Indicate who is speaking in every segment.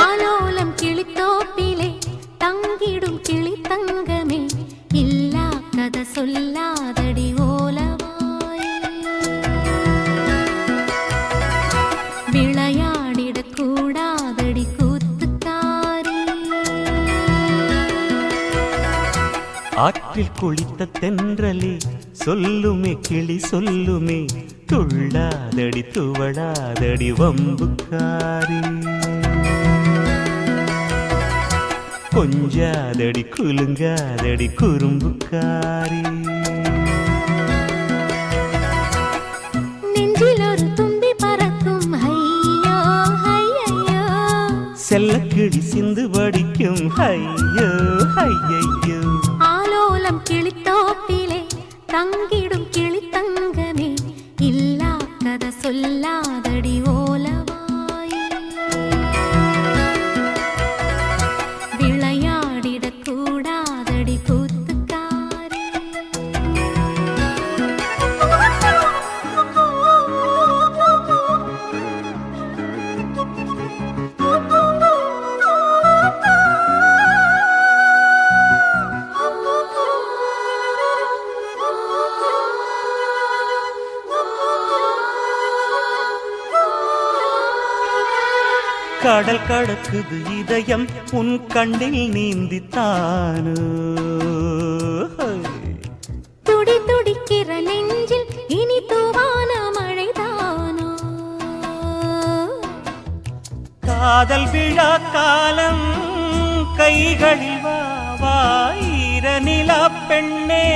Speaker 1: ஆலோலம் கிளித்தோப்பிலே தங்கிடும் கிளி தங்கமே, இல்லா கதை சொல்லாதடி ஓலவாய். விளையாடிடக் கூடாதடி கூத்துக்காரி.
Speaker 2: ஆற்றில் குளித்த தென்றலே சொல்லுமே கிளி சொல்லுமே, துள்ளாதடி துவளாதடி வம்புக்காரி. கொஞ்சாதடி குலுங்காதடி குறும்புக்காரி.
Speaker 1: நெஞ்சில் ஒரு தும்பி பறக்கும் ஐயோ ஐயையோ,
Speaker 2: செல்லக்கிளி சிந்து படிக்கும் ஐயோ ஐயையோ.
Speaker 1: ஆலோலம் கிளித்தோப்பிலே தங்கிடும் கிளி தங்கமே, இல்லா கதை சொல்லாதடி ஓலவாய். விளையாடிடக் கூடாதடி கூத்துக்காரி.
Speaker 2: கடல் கடக்குது இதயம் உன் கண்ணில் நீந்தித்தானோ.
Speaker 1: துடி துடிக்கிற நெஞ்சில் இனி தூவான மழைதானோ.
Speaker 2: காதல் விழா காலம் கைகளில் வாயிர நிலா பெண்ணே.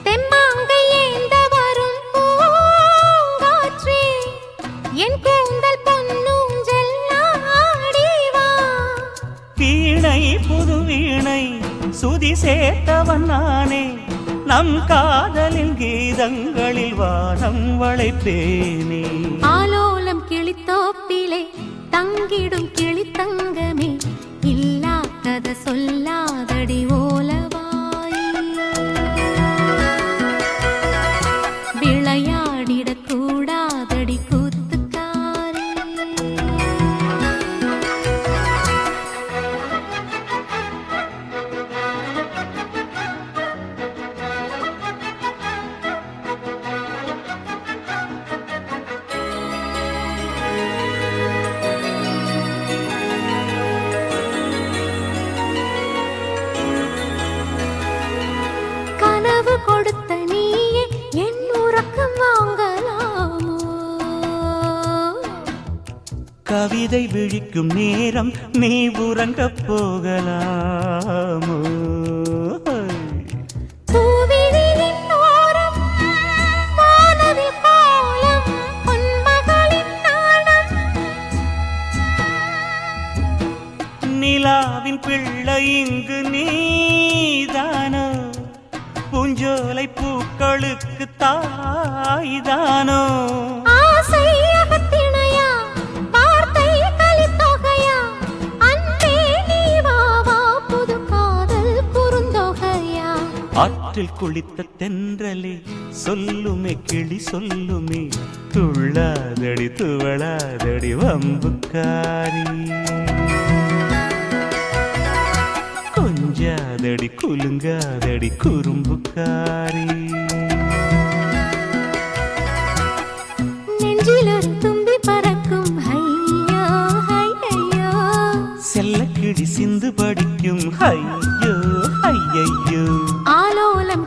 Speaker 1: தெம்மாங்கை ஏந்த வரும் பூங்காற்றே, என் கூந்தல் பொன்னூஞ்சல் ஆடிவா.
Speaker 2: வீணை புது வீணை சுதி சேர்த்தவன் நானே, நம் காதலின் கீதங்களில் வானம் வளைப்பேனே.
Speaker 1: ஆலோலம் கிளித்தோப்பிலே தங்கிடும் கிளி தங்கமே, இல்லா கதை சொல்லாதடி ஓலவாய். விளையாடிடக் கூடாதடி கூத்துக்காரி. கனவு கொடுத்த நீயே என் உறக்கம் வாங்கலாமோ.
Speaker 2: கவிதை விழிக்கும் நேரம் நீ உறங்கப் போகலாமோ.
Speaker 1: பூவிழியின் ஓரம் வானவில் கோலம் பொன்மகளின் நாணம்.
Speaker 2: நிலாவின் பிள்ளை இங்கு நீதானோ, பூஞ்சோலை பூக்களுக்கு தாய்தானோ.
Speaker 1: ஆசை அகத்திணையா, வார்த்தை கலித்தொகையா, அன்பே நீ வா வா புது காதல் குறுந்தொகையா.
Speaker 2: ஆற்றில் குளித்த தென்றலே சொல்லுமே கிளி சொல்லுமே, துள்ளாதடி துவளாதடி வம்புக்காரி. கொஞ்சாதடி குலுங்காதடி குறும்புக்காரி.
Speaker 1: நெஞ்சில் ஒரு